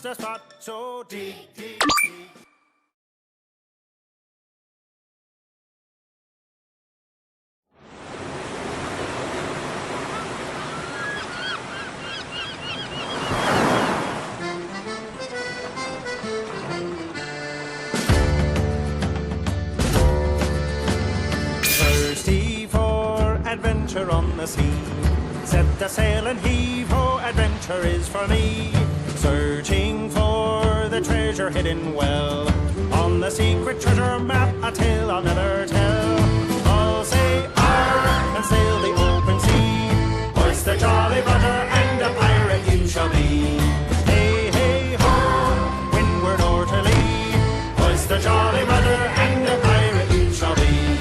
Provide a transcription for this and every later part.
The spot so deep, deep, deep. Thirsty for adventure on the sea, set the sail and heave ho, adventure is for me. Searching for the treasure hidden well, on the secret treasure map, a tale I'll never tell. I'll say arr and sail the open sea, hoist the Jolly Roger and a pirate you shall be. Hey, hey, ho, windward or to lee, hoist the Jolly Roger and a pirate you shall be.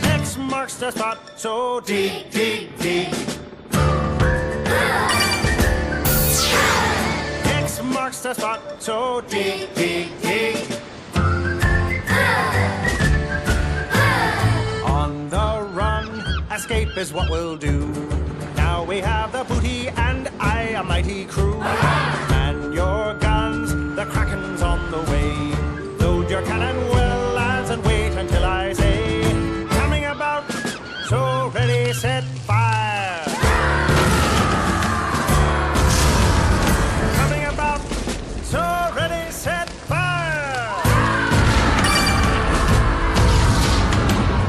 Next marks the spot so deep, deep, deep. Marks the spot so deep, deep, deep. On the run, escape is what we'll do. Now we have the booty and a mighty crew. Man your guns, the Kraken's on the way. Load your cannon well, lads, and wait until I say, coming about, so ready, set, fire. So ready, set, fire!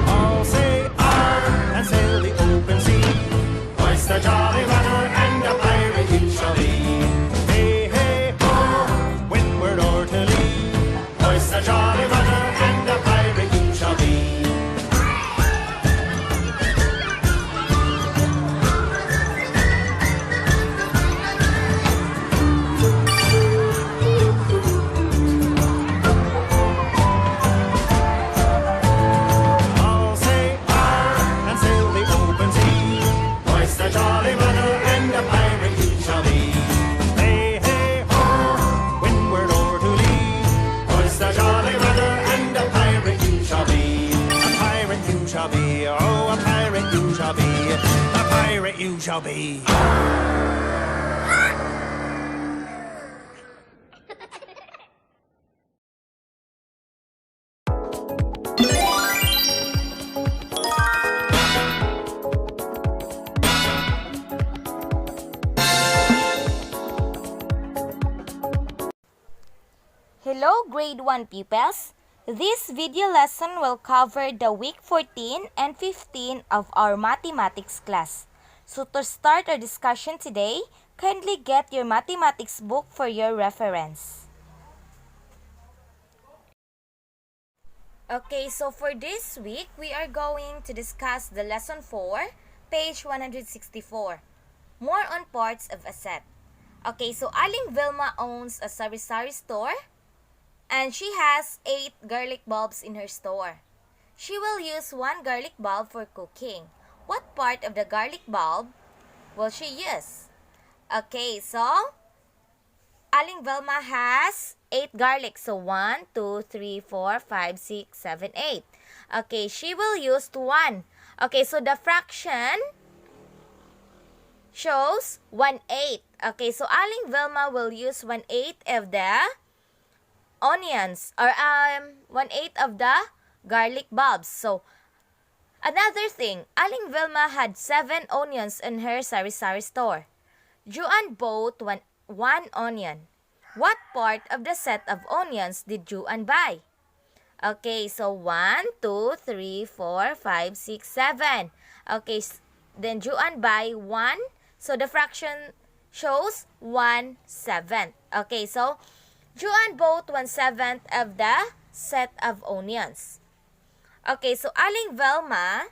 I'll say arr and sail the open sea, hoist the Jolly Roger and a pirate you shall be. Hey, hey, ho, windward or to lee, hoist the Jolly Roger and a pirate you shall be. You shall be. Hello, Grade 1 pupils. This video lesson will cover the week 14 and 15 of our mathematics class. So to start our discussion today, kindly get your mathematics book for your reference. Okay, so for this week, we are going to discuss the lesson 4, page 164. More on parts of a set. Okay, so Aling Vilma owns a sari-sari store. and she has 8 garlic bulbs in her store. She will use 1 garlic bulb for cooking. What part of the garlic bulb will she use? Okay, so Aling Velma has 8 garlic. So 1, 2, 3, 4, 5, 6, 7, 8. Okay, she will use 1. Okay, so the fraction shows 1/8. Okay, so Aling Velma will use 1/8 of the onions or 1/8 of the garlic bulbs. So another thing, Aling Velma had 7 onions in her sari-sari store. Juan bought one onion. What part of the set of onions did Juan buy? Okay, so 1, 2, 3, 4, 5, 6, 7. Okay, then Juan buy 1. So the fraction shows 1/7. Okay, so Juan bought 1/7 of the set of onions. Okay, so Aling Velma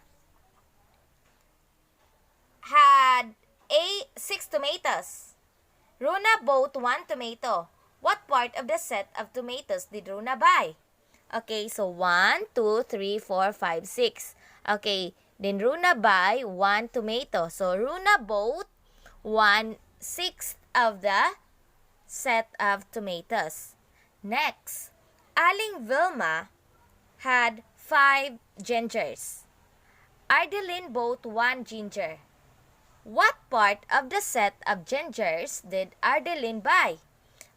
had 6 tomatoes. Runa bought 1 tomato. What part of the set of tomatoes did Runa buy? Okay, so 1, 2, 3, 4, 5, 6. Okay, then Runa buy 1 tomato. So Runa bought 1/6 of the set of tomatoes. Next, Aling Vilma had 5 gingers. Ardeline bought 1 ginger. What part of the set of gingers did Ardeline buy?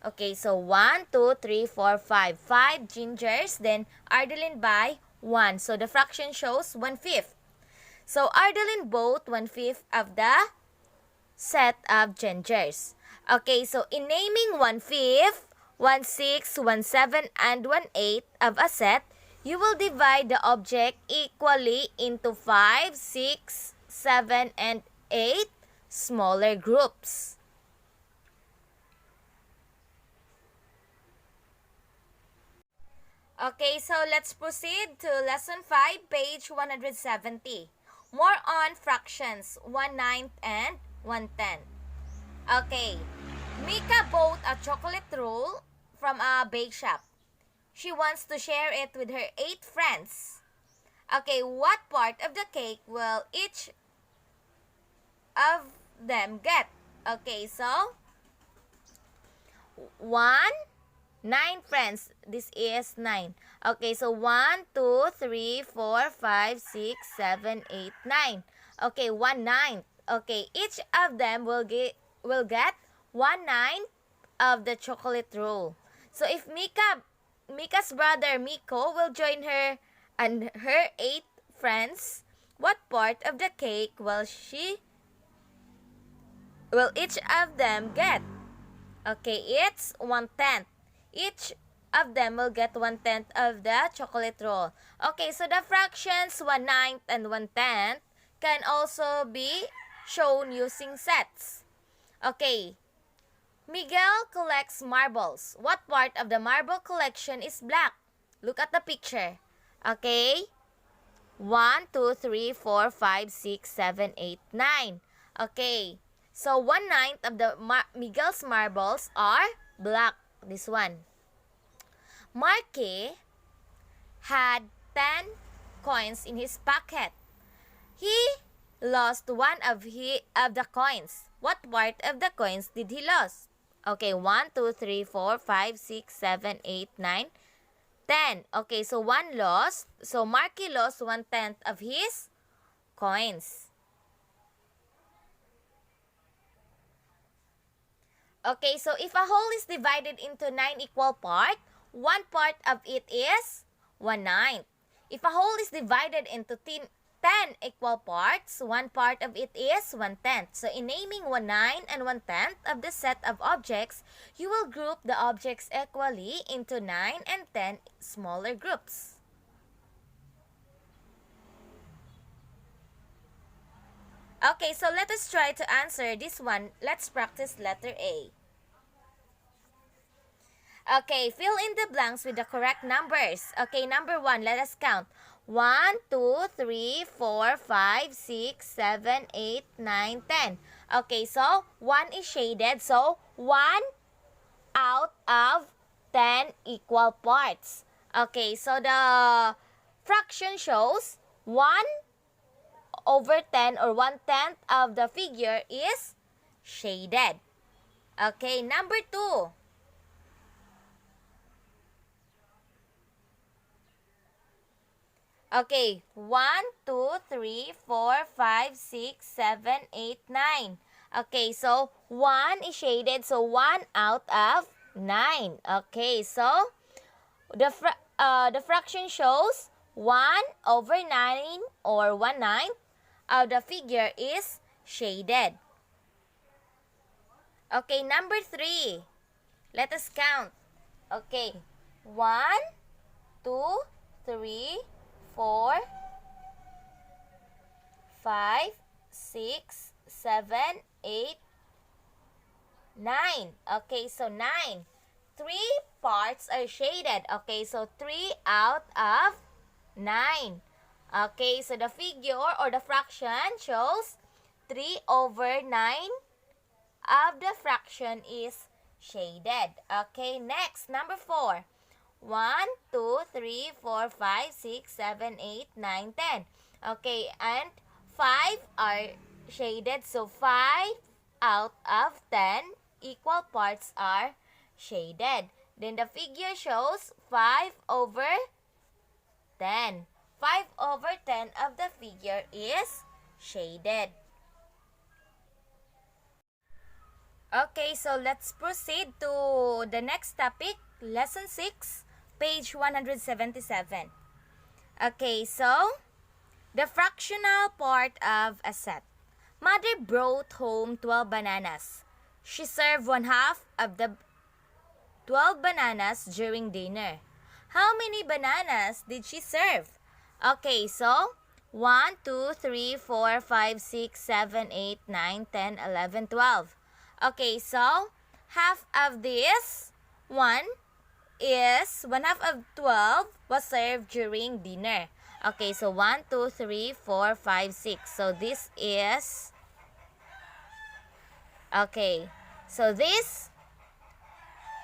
Okay, so 1, 2, 3, 4, 5. 5 gingers, then Ardeline buy 1. So the fraction shows 1/5. So Ardeline bought 1/5 of the set of gingers. Okay, so in naming 1/5, 1/6, 1/7, and 1/8 of a set, you will divide the object equally into 5, 6, 7, and 8 smaller groups. Okay, so let's proceed to lesson 5, page 170. More on fractions, 1/9 and 1/10. Okay, Mika bought a chocolate roll from a bake shop. She wants to share it with her 8 friends. Okay, what part of the cake will each of them get? Okay, so 1, 9 friends. This is 9. Okay, so 1, 2, 3, 4, 5, 6, 7, 8, 9. Okay, 1/9. Okay, each of them will get 1/9 of the chocolate roll. So if Mika's brother Miko will join her and her 8 friends, what part of the cake will each of them get? Okay, it's 1/10. Each of them will get 1/10 of the chocolate roll. Okay, so the fractions 1/9 and 1/10 can also be shown using sets. Okay, Miguel collects marbles. What part of the marble collection is black? Look at the picture. Okay, 1, 2, 3, 4, 5, 6, 7, 8, 9. Okay, so 1/9 of the Miguel's marbles are black. This one. Marky had 10 coins in his pocket. He lost one of the coins. What part of the coins did he lose? Okay, 1, 2, 3, 4, 5, 6, 7, 8, 9, 10. Okay, so 1 lost. So Marky lost 1/10 of his coins. Okay, so if a whole is divided into 9 equal parts, one part of it is 1/9. If a whole is divided into 10 equal parts, one part of it is 1/10. So in naming 1/9 and 1/10 of the set of objects, you will group the objects equally into 9 and 10 smaller groups. Okay, so let us try to answer this one. Let's practice letter A. Okay, fill in the blanks with the correct numbers. Okay, number 1, let us count. 1, 2, 3, 4, 5, 6, 7, 8, 9, 10. Okay, so 1 is shaded. So 1 out of 10 equal parts. Okay, so the fraction shows 1/10 or 1/10 of the figure is shaded. Okay, number 2. Okay, 1, 2, 3, 4, 5, 6, 7, 8, 9. Okay, so 1 is shaded, so 1 out of 9. Okay, so the fraction shows 1/9 or 1/9 of the figure is shaded. Okay, number 3. Let us count. Okay, 1, 2, 3, 4, 5, 6, 7, 8, 9. Okay, so 9. 3 parts are shaded. Okay, so 3 out of 9. Okay, so the figure or the fraction shows 3/9 of the fraction is shaded. Okay, next, number 4. 1, 2, 3, 4, 5, 6, 7, 8, 9, 10. Okay, and 5 are shaded. So 5 out of 10 equal parts are shaded. Then the figure shows 5/10. 5/10 of the figure is shaded. Okay, so let's proceed to the next topic, lesson 6, page 177. Okay, so the fractional part of a set. Mother brought home 12 bananas. She served 1/2 of the 12 bananas during dinner. How many bananas did she serve? Okay, so 1, 2, 3, 4, 5, 6, 7, 8, 9, 10, 11, 12. Okay, so half of this one is 1/2 of 12 was served during dinner. Okay, so 1, 2, 3, 4, 5, 6. So this is, okay, so this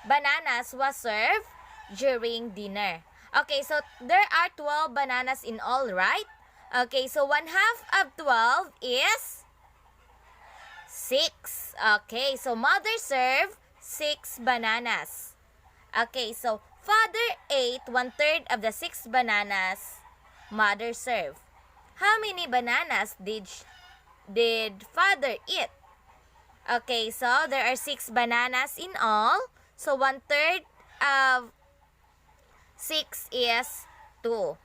bananas was served during dinner. Okay, so there are 12 bananas in all, right? Okay, so 1/2 of 12 is 6. Okay, so mother served 6 bananas. Okay, so father ate 1/3 of the 6 bananas mother served. How many bananas did father eat? Okay, so there are 6 bananas in all. So 1/3 of 6 is 2.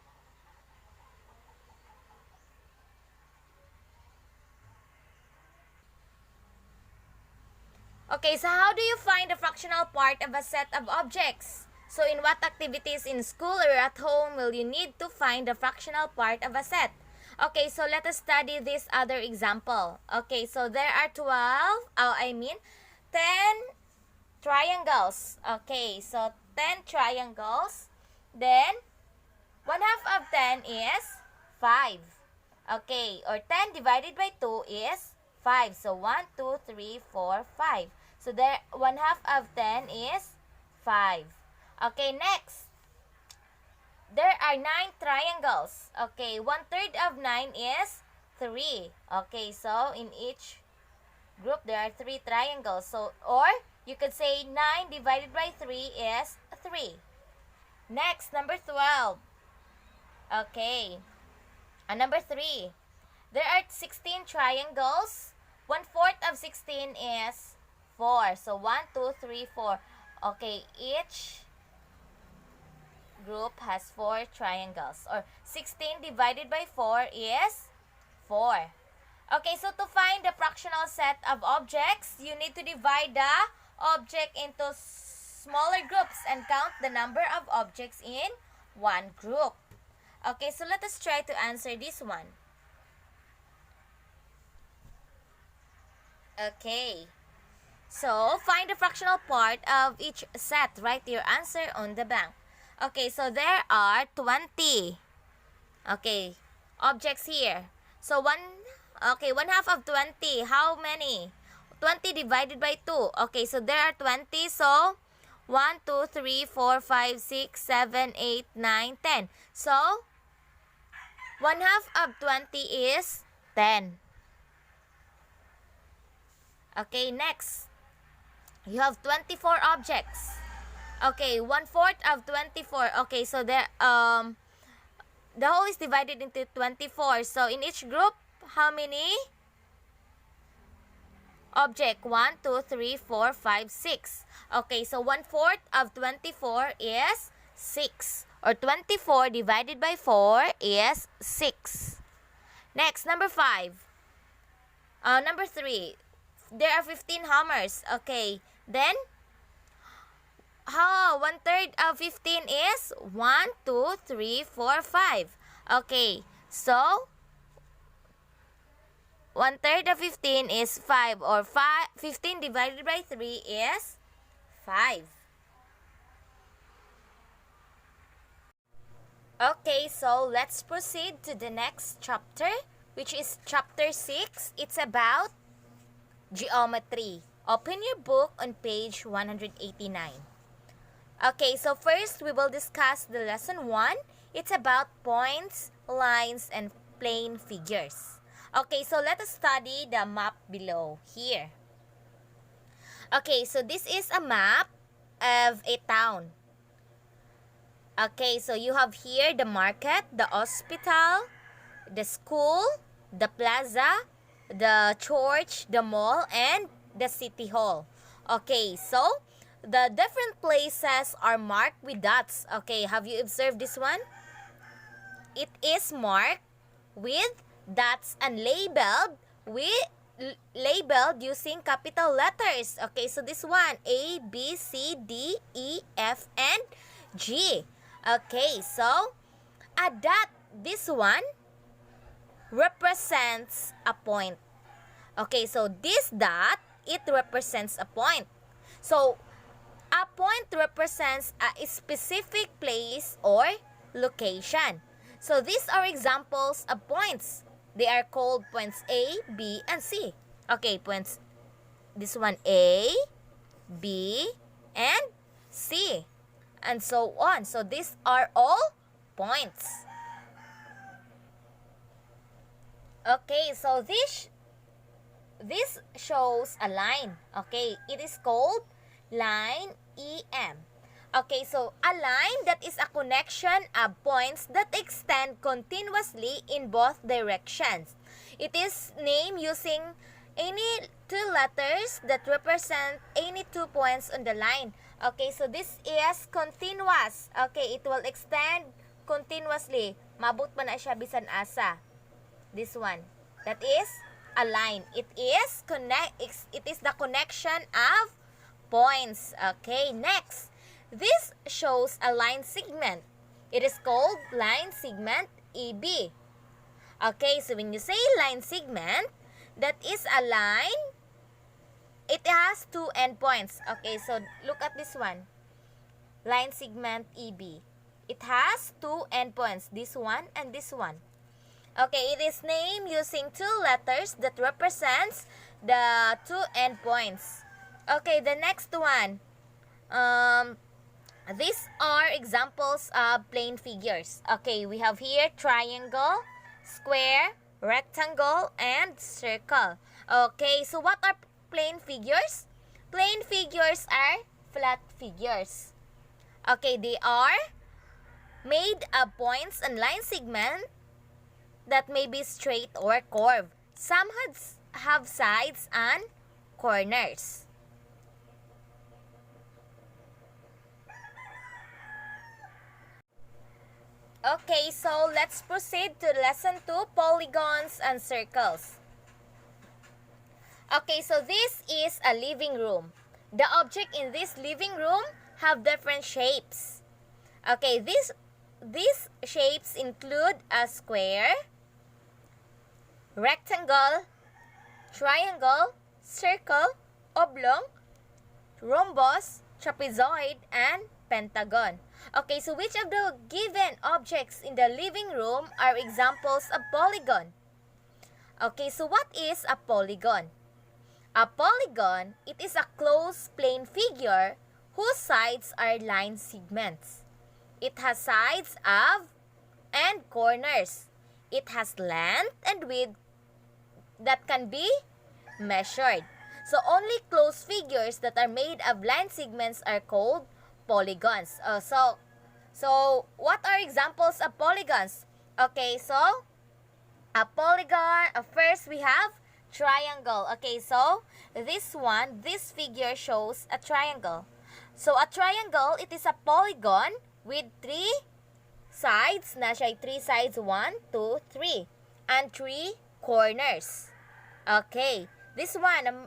Okay, so how do you find the fractional part of a set of objects? So in what activities in school or at home will you need to find the fractional part of a set? Okay, so let us study this other example. Okay, so there are 10 triangles. Okay, so 10 triangles. Then 1/2 of 10 is 5. Okay, or 10 divided by 2 is 5. So 1, 2, 3, 4, 5. So there 1/2 of 10 is 5. Okay, next. There are 9 triangles. Okay, 1/3 of 9 is 3. Okay, so in each group there are 3 triangles. So, or you could say 9 divided by 3 is 3. Next, number 12. Okay. Number 3. There are 16 triangles. 1/4 of 16 is 4. So 1, 2, 3, 4. Okay, each group has 4 triangles. Or 16 divided by 4 is 4. Okay, so to find the fractional set of objects, you need to divide the object into smaller groups and count the number of objects in one group. Okay, so let us try to answer this one. Okay, so find the fractional part of each set. Write your answer on the blank. Okay, so there are 20. Okay, objects here. So 1/2 of 20. How many? 20 divided by 2. Okay, so there are 20. So 1, 2, 3, 4, 5, 6, 7, 8, 9, 10. So, 1/2 of 20 is 10. Okay, next. You have 24 objects. Okay, 1/4 of 24. Okay, so the whole is divided into 24. So, in each group, how many object? 1, 2, 3, 4, 5, 6. Okay, so 1/4 of 24 is 6. Or 24 divided by 4 is 6. Next, number 5. Number 3. There are 15 hammers. Okay, then, 1/3 of 15 is 1, 2, 3, 4, 5. Okay, so 1/3 of 15 is 5, or 15 divided by 3 is 5. Okay, so let's proceed to the next chapter, which is chapter 6. It's about geometry. Open your book on page 189. Okay, so first we will discuss the lesson 1. It's about points, lines, and plane figures. Okay, so let us study the map below here. Okay, so this is a map of a town. Okay, so you have here the market, the hospital, the school, the plaza, the church, the mall, and the city hall. Okay, so the different places are marked with dots. Okay, have you observed this one? It is marked with dots and labeled using capital letters. Okay, so this one, A, B, C, D, E, F, and G. Okay, so a dot, this one, represents a point. Okay, so this dot, it represents a point. So, a point represents a specific place or location. So, these are examples of points. They are called points A, B, and C. Okay, points, this one A, B, and C. And so on. So, these are all points. Okay, so this shows a line. Okay, it is called line EM. Okay, so a line that is a connection of points that extend continuously in both directions. It is named using any two letters that represent any 2 points on the line. Okay, so this is continuous. Okay, it will extend continuously. Mabot pa na siya bisan asa. This one. That is a line. It is the connection of points. Okay, next. This shows a line segment. It is called line segment EB. Okay, so when you say line segment, that is a line. It has 2 endpoints. Okay, so look at this one. Line segment EB. It has 2 endpoints. This one and this one. Okay, it is named using 2 letters that represents the 2 endpoints. Okay, the next one. These are examples of plane figures. Okay, we have here triangle, square, rectangle, and circle. Okay, so what are plane figures? Plane figures are flat figures. Okay, they are made of points and line segment that may be straight or curved. Some have sides and corners. Okay, so let's proceed to lesson 2, polygons and circles. Okay, so this is a living room. The object in this living room have different shapes. Okay, these shapes include a square, rectangle, triangle, circle, oblong, rhombus, trapezoid, and pentagon. Okay, so which of the given objects in the living room are examples of polygon? Okay, so what is a polygon? A polygon, it is a closed plane figure whose sides are line segments. It has sides of and corners. It has length and width that can be measured. So only closed figures that are made of line segments are called polygons. So what are examples of polygons? Okay, so a polygon, first we have triangle. Okay, so this figure shows a triangle. So a triangle, it is a polygon with three sides. Na siya 3 sides, 1, 2, 3. And 3 corners. Okay, this one,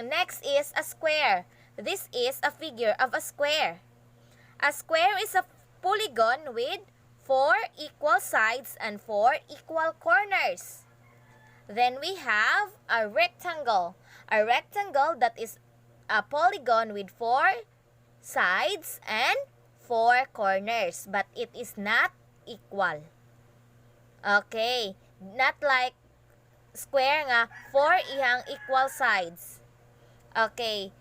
next is a square. This is a figure of a square. A square is a polygon with 4 equal sides and 4 equal corners. Then we have a rectangle. A rectangle that is a polygon with 4 sides and 4 corners, but it is not equal. Okay, not like square nga, 4 iyang equal sides. Okay,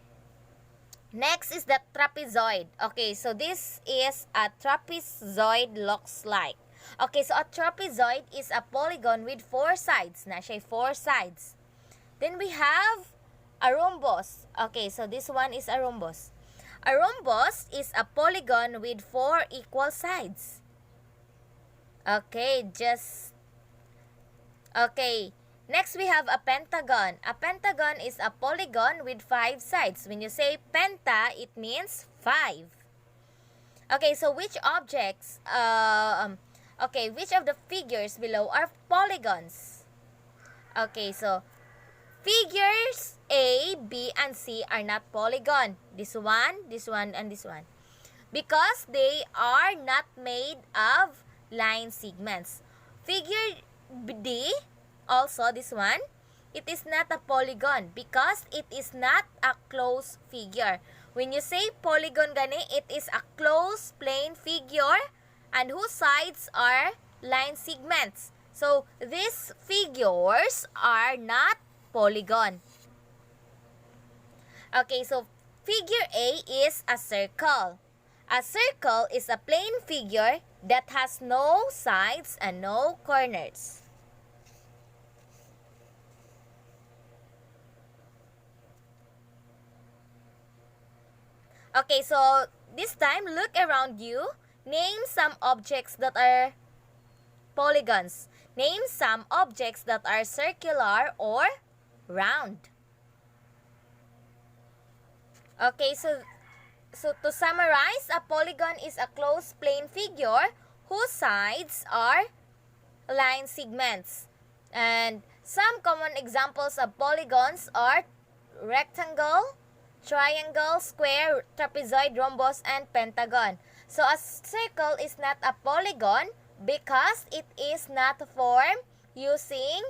next is the trapezoid. Okay, so this is a trapezoid looks like. Okay, so a trapezoid is a polygon with 4 sides. Na siya 4 sides. Then we have a rhombus. Okay, so this one is a rhombus. A rhombus is a polygon with 4 equal sides. Okay, next we have a pentagon. A pentagon is a polygon with 5 sides. When you say penta, it means 5. Okay, so which objects, which of the figures below are polygons? Okay, so figures A, B, and C are not polygon. This one, and this one. Because they are not made of line segments. Figure D, also this one, it is not a polygon because it is not a closed figure. When you say polygon gani, it is a closed plane figure and whose sides are line segments. So these figures are not polygon. Okay, so figure A is a circle. A circle is a plane figure that has no sides and no corners. Okay, so this time look around you. Name some objects that are polygons. Name some objects that are circular or round. Okay, so to summarize, a polygon is a closed plane figure whose sides are line segments. And some common examples of polygons are rectangle, triangle, square, trapezoid, rhombus, and pentagon. So a circle is not a polygon because it is not formed using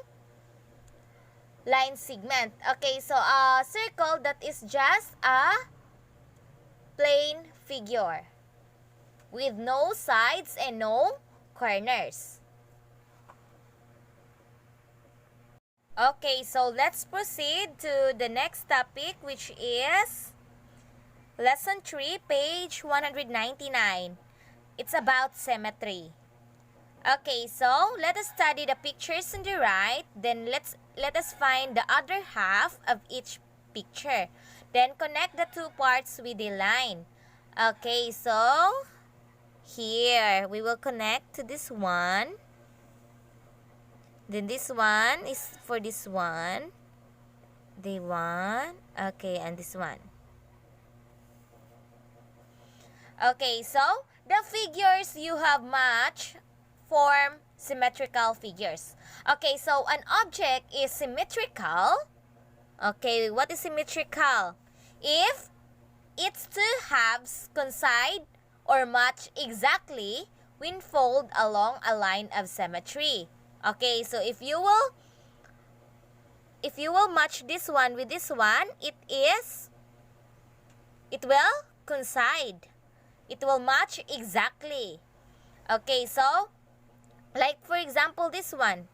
line segment. Okay, so a circle that is just a plane figure with no sides and no corners. Okay, so let's proceed to the next topic, which is Lesson 3, page 199. It's about symmetry. Okay, so let us study the pictures on the right. Then let us find the other half of each picture. Then connect the two parts with a line. Okay, so here we will connect to this one. Then this one is for this one. The one. Okay, and this one. Okay, so the figures you have matched form symmetrical figures. Okay, so an object is symmetrical. Okay, what is symmetrical? If its two halves coincide or match exactly when fold along a line of symmetry. Okay, so if you will match this one with this one, it will coincide. It will match exactly. Okay, so like for example this one.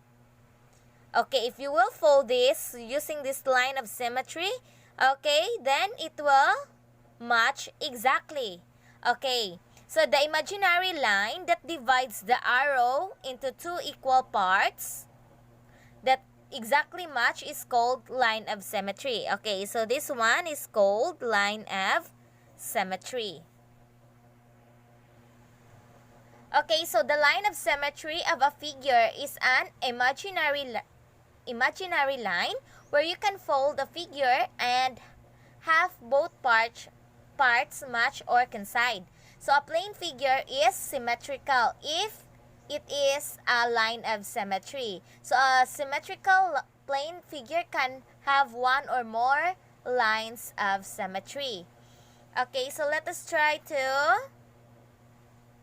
Okay, if you will fold this using this line of symmetry, okay, then it will match exactly. Okay, so the imaginary line that divides the arrow into two equal parts that exactly match is called line of symmetry. Okay, so this one is called line of symmetry. Okay, so the line of symmetry of a figure is an imaginary line where you can fold the figure and have both parts match or coincide. So a plane figure is symmetrical if it is a line of symmetry. So a symmetrical plane figure can have one or more lines of symmetry. Okay, so let us try to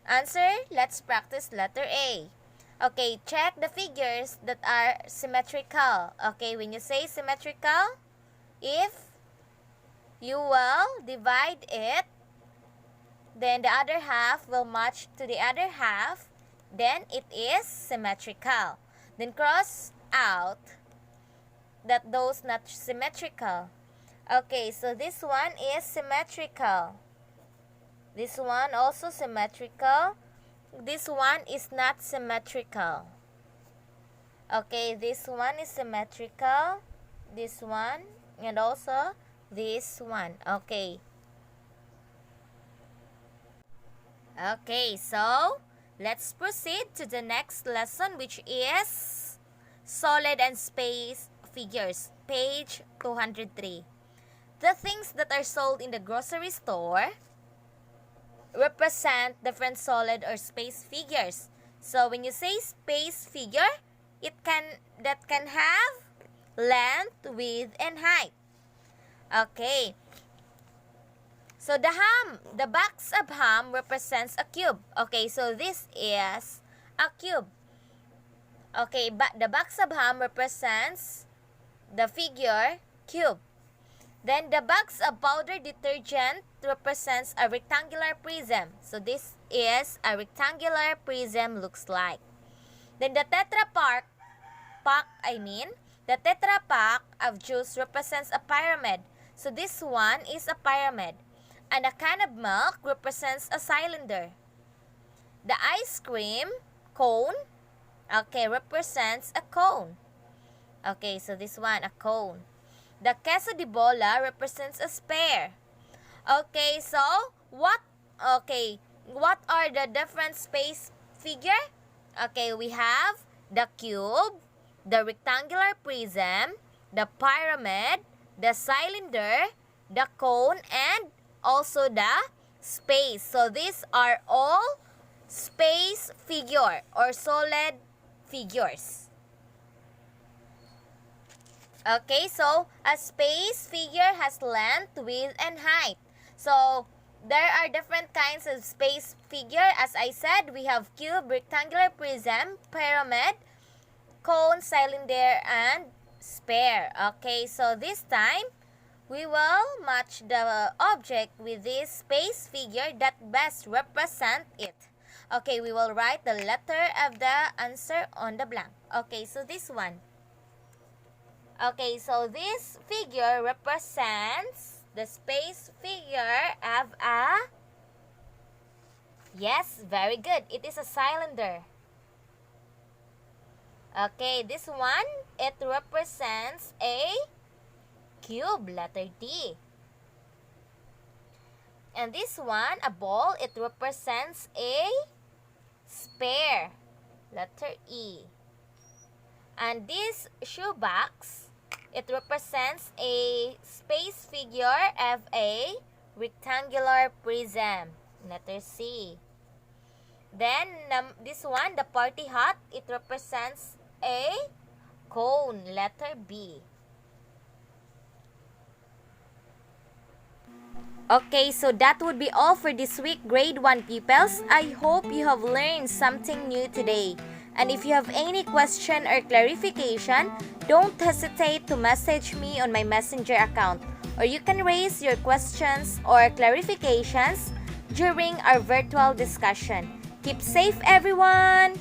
answer. Let's practice letter A. Okay, check the figures that are symmetrical. Okay, when you say symmetrical, if you will divide it, then the other half will match to the other half, then it is symmetrical. Then cross out that those not symmetrical. Okay, so this one is symmetrical. This one also symmetrical. This one is not symmetrical. Okay, this one is symmetrical. This one and also this one. Okay. Okay, so let's proceed to the next lesson, which is solid and space figures, page 203. The things that are sold in the grocery store represent different solid or space figures. So when you say space figure, that can have length, width, and height. Okay. So the box of ham represents a cube. Okay, so this is a cube. Okay, but the box of ham represents the figure cube. Then the box of powder detergent represents a rectangular prism. So this is a rectangular prism looks like. Then the Tetra Pak of juice represents a pyramid. So this one is a pyramid. And a can of milk represents a cylinder. The ice cream cone, okay, represents a cone. Okay, so this one, a cone. The queso de bola represents a sphere. Okay, so what are the different space figure? Okay, we have the cube, the rectangular prism, the pyramid, the cylinder, the cone, and also the space. So these are all space figure or solid figures. Okay, so a space figure has length, width, and height. So there are different kinds of space figure. As I said, we have cube, rectangular prism, pyramid, cone, cylinder, and sphere. Okay, so this time, we will match the object with this space figure that best represent it. Okay, we will write the letter of the answer on the blank. Okay, so this one. Okay, so this figure represents the space figure of a... Yes, very good. It is a cylinder. Okay, this one, it represents a cube, letter D. And this one, a ball, it represents a sphere, letter E. And this shoebox, it represents a space figure of a rectangular prism, letter C. Then this one, the party hat, it represents a cone, letter B. Okay, so that would be all for this week, grade 1 pupils. I hope you have learned something new today. And if you have any question or clarification, don't hesitate to message me on my messenger account, or you can raise your questions or clarifications during our virtual discussion. Keep safe, everyone!